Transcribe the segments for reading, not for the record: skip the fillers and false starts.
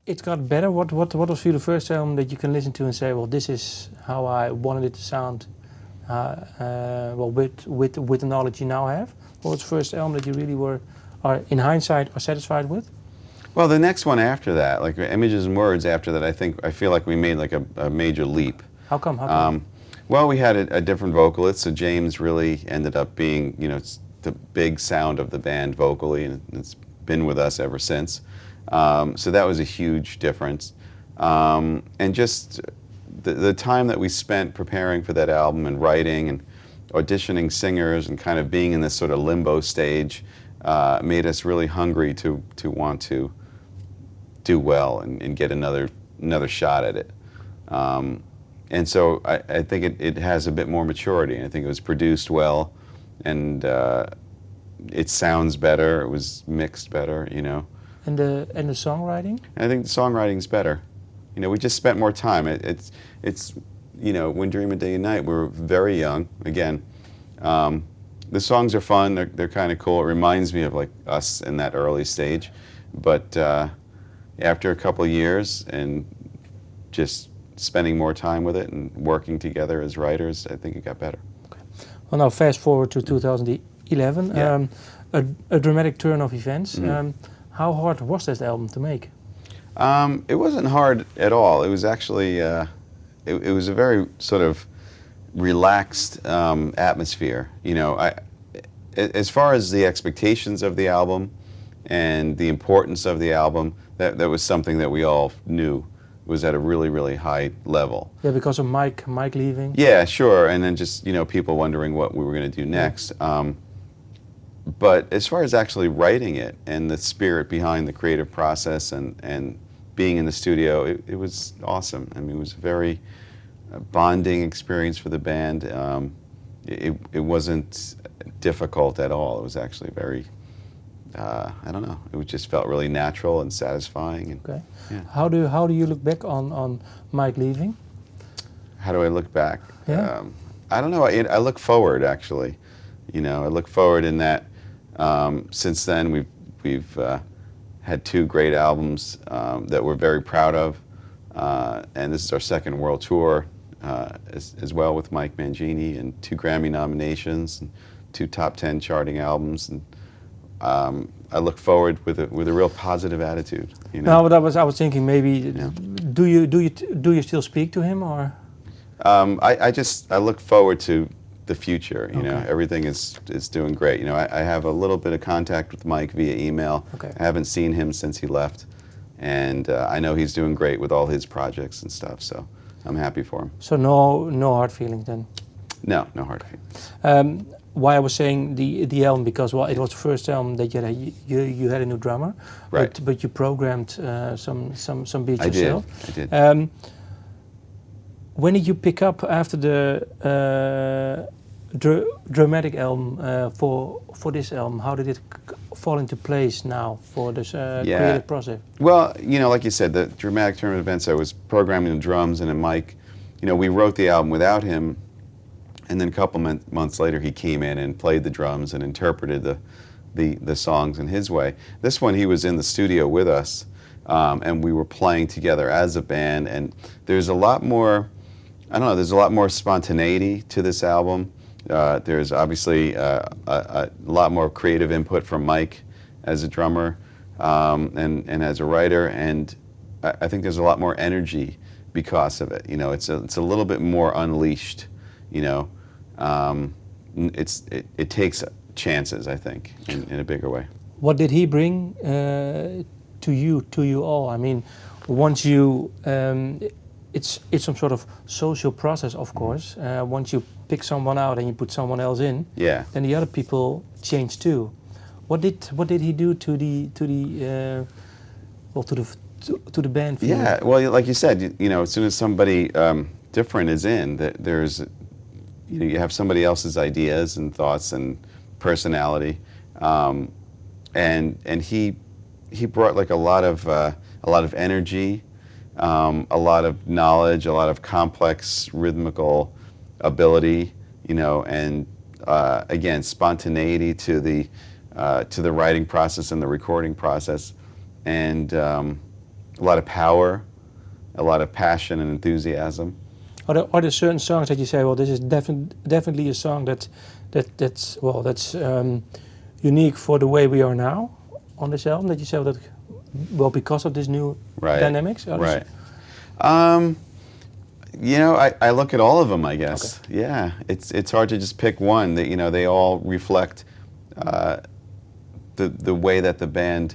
It got better. What was for you the first album that you can listen to and say, well, this is how I wanted it to sound? Well, with the knowledge you now have, what was the first album that you really are in hindsight, are satisfied with? Well, the next one after that, like Images and Words after that, I feel like we made like a major leap. How come? How come? Well, we had a different vocalist, so James really ended up being, you know, the big sound of the band vocally, and it's been with us ever since. So that was a huge difference. And just the time that we spent preparing for that album and writing and auditioning singers and kind of being in this sort of limbo stage made us really hungry to want to do well and get another shot at it. And so I think it has a bit more maturity. I think it was produced well, and it sounds better. It was mixed better, you know. And the songwriting? I think the songwriting's better. You know, we just spent more time. It's you know, When Dream a Day and Night, we were very young. Again, the songs are fun. They're kind of cool. It reminds me of like us in that early stage. But after a couple of years and just spending more time with it and working together as writers, I think it got better. Okay. Well, now fast forward to 2011, Yeah. A dramatic turn of events. How hard was this album to make? It wasn't hard at all. It was actually, it was a very sort of relaxed atmosphere. You know, as far as the expectations of the album and the importance of the album, that was something that we all knew was at a really, really high level. Yeah, because of Mike leaving? Yeah, sure, and then just, you know, people wondering what we were going to do next. But as far as actually writing it and the spirit behind the creative process and being in the studio, it was awesome. I mean, it was a very bonding experience for the band. It wasn't difficult at all. It was actually very, I don't know, it just felt really natural and satisfying. And, okay. Yeah. How do you look back on Mike leaving? How do I look back? Yeah. I don't know. I look forward, actually. You know, I look forward in that since then we've had two great albums that we're very proud of, and this is our second world tour as well with Mike Mangini, and 2 Grammy nominations and 2 top 10 charting albums, and I look forward with a real positive attitude. You know? No, but I was thinking maybe, Yeah. do you still speak to him, or? I look forward to the future. You know, Okay. everything is doing great. You know, I have a little bit of contact with Mike via email. Okay. I haven't seen him since he left, and I know he's doing great with all his projects and stuff. So I'm happy for him. So no hard feelings then? No hard feelings. Why I was saying the album, because well, it was the first album that you had a new drummer, Right. But you programmed some beats I yourself. did. I did. When did you pick up after the dramatic album for this album? How did it fall into place now for this creative process? Well, you know, like you said, the dramatic turn of events, I was programming the drums, and then Mike, you know, we wrote the album without him, and then a couple months later he came in and played the drums and interpreted the songs in his way. This one, he was in the studio with us, and we were playing together as a band, and there's a lot more, I don't know, there's a lot more spontaneity to this album. There's obviously a lot more creative input from Mike as a drummer and as a writer, and I think there's a lot more energy because of it. You know, it's a little bit more unleashed. You know, it takes chances, I think, in a bigger way. What did he bring to you all? I mean, once you it's some sort of social process, of course. Once you pick someone out and you put someone else in, Yeah. then the other people change too. What did he do to the band? Feel? Yeah. Well, like you said, you know, as soon as somebody different is in, there's, you know, you have somebody else's ideas and thoughts and personality, and he brought like a lot of energy. A lot of knowledge, a lot of complex rhythmical ability, you know, and again, spontaneity to the writing process and the recording process, and a lot of power, a lot of passion and enthusiasm. Are there certain songs that you say, well, this is definitely a song that's unique for the way we are now on this album? That you say, well, that, well, because of this new Right. dynamics? Right. You know, I look at all of them, I guess. Okay. Yeah, it's hard to just pick one. That, you know, they all reflect the way that the band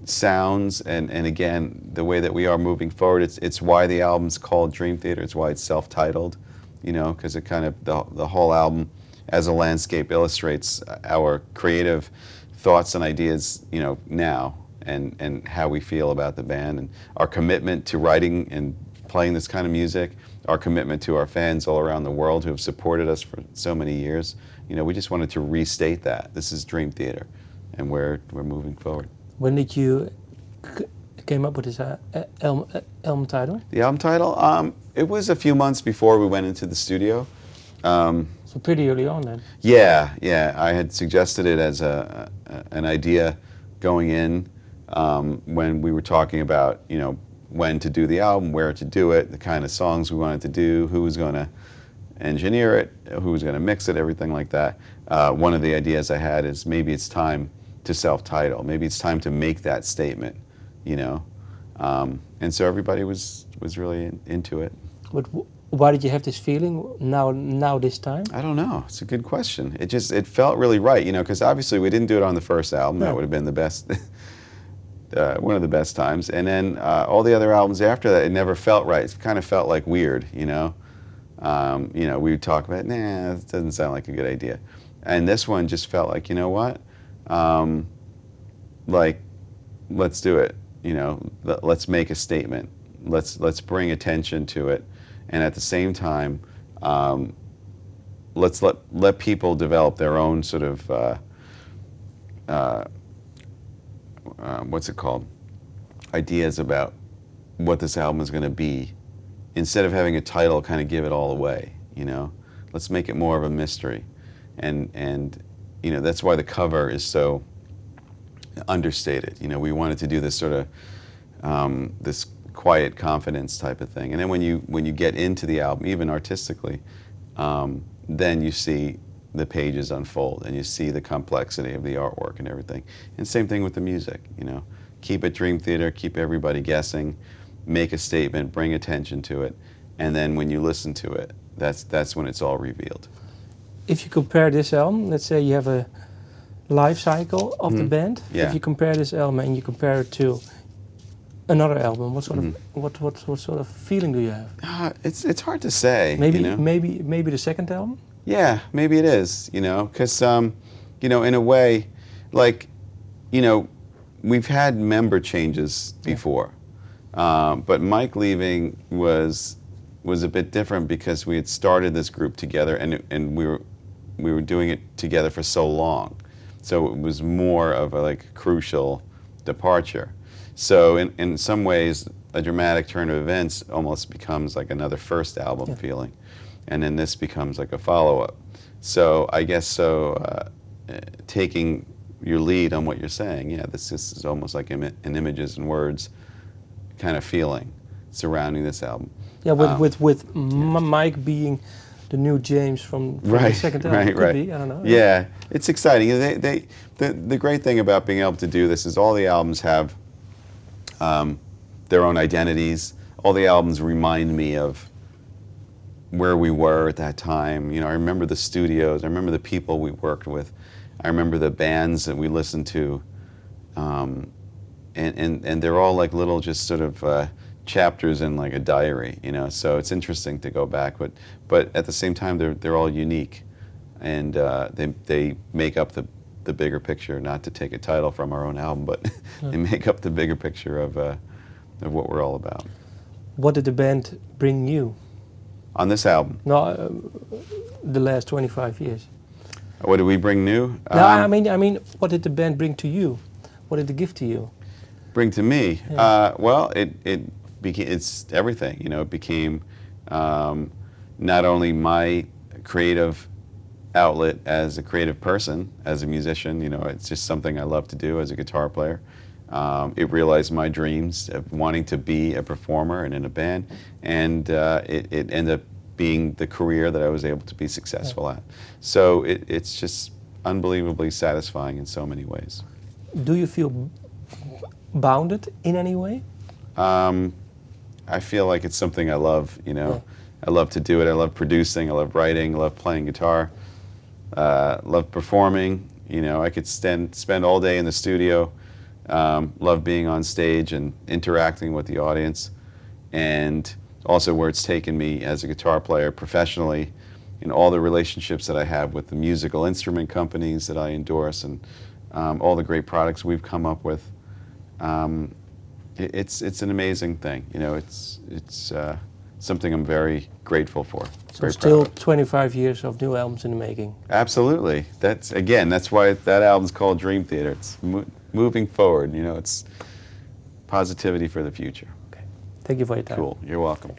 sounds, and again, the way that we are moving forward. It's why the album's called Dream Theater. It's why it's self-titled, you know, because it kind of, the whole album as a landscape illustrates our creative thoughts and ideas, you know, now, and how we feel about the band, and our commitment to writing and playing this kind of music, our commitment to our fans all around the world who have supported us for so many years. You know, we just wanted to restate that. This is Dream Theater, and we're moving forward. When did you came up with this album title? The album title? It was a few months before we went into the studio. So pretty early on then. Yeah. I had suggested it as an idea going in when we were talking about, you know, when to do the album, where to do it, the kind of songs we wanted to do, who was going to engineer it, who was going to mix it, everything like that. One of the ideas I had is maybe it's time to self-title. Maybe it's time to make that statement, you know. And so everybody was really into it. But why did you have this feeling now this time? I don't know. It's a good question. It felt really right, you know, because obviously we didn't do it on the first album. No. That would have been the best, one of the best times. And then all the other albums after that, it never felt right. It kind of felt like weird, you know. You know, we would talk about, nah, this doesn't sound like a good idea. And this one just felt like, you know what? Like, let's do it. You know, let's make a statement. Let's bring attention to it, and at the same time, let's let people develop their own sort of what's it called? Ideas about what this album is going to be. Instead of having a title kind of give it all away, you know, let's make it more of a mystery, and you know, that's why the cover is so understated. You know, we wanted to do this sort of this quiet confidence type of thing, and then when you get into the album, even artistically, then you see the pages unfold and you see the complexity of the artwork and everything. And same thing with the music. You know, keep it Dream Theater, keep everybody guessing, make a statement, bring attention to it, and then when you listen to it, that's when it's all revealed. If you compare this album, let's say you have a life cycle of the band. Yeah. If you compare this album and you compare it to another album, what sort of what sort of feeling do you have? It's hard to say. Maybe you know? maybe the second album. Yeah, maybe it is. You know, because you know, in a way, like, you know, we've had member changes before. But Mike leaving was a bit different because we had started this group together, and we were doing it together for so long, so it was more of a like crucial departure. So in some ways, a dramatic turn of events almost becomes like another first album feeling, and then this becomes like a follow-up. So I guess taking your lead on what you're saying, yeah, this is almost like an images and words kind of feeling surrounding this album. Yeah, with Mike being the new James from the second album. Could be, I don't know. Yeah, it's exciting. The great thing about being able to do this is all the albums have their own identities. All the albums remind me of where we were at that time. You know, I remember the studios. I remember the people we worked with. I remember the bands that we listened to. And they're all like little just sort of chapters in like a diary, you know. So it's interesting to go back, but at the same time they're all unique, and they make up the bigger picture. Not to take a title from our own album, but they make up the bigger picture of what we're all about. What did the band bring you on this album? No, the last 25 years. What did we bring new? No, I mean, what did the band bring to you? What did it give to you? Bring to me? Yeah. Well, it's everything. You know, it became not only my creative outlet as a creative person, as a musician. You know, it's just something I love to do as a guitar player. It realized my dreams of wanting to be a performer and in a band, and it ended up being the career that I was able to be successful at. So it's just unbelievably satisfying in so many ways. Do you feel bounded in any way? I feel like it's something I love, you know. Yeah. I love to do it. I love producing. I love writing. I love playing guitar. Love performing. You know, I could spend all day in the studio. Love being on stage and interacting with the audience. And also where it's taken me as a guitar player professionally, in all the relationships that I have with the musical instrument companies that I endorse, and all the great products we've come up with. It's an amazing thing. You know, it's something I'm very grateful for. So Very still proud of. 25 years of new albums in the making. Absolutely. That's why that album's called Dream Theater. It's moving forward. You know, it's positivity for the future. Okay. Thank you for your time. Cool. You're welcome.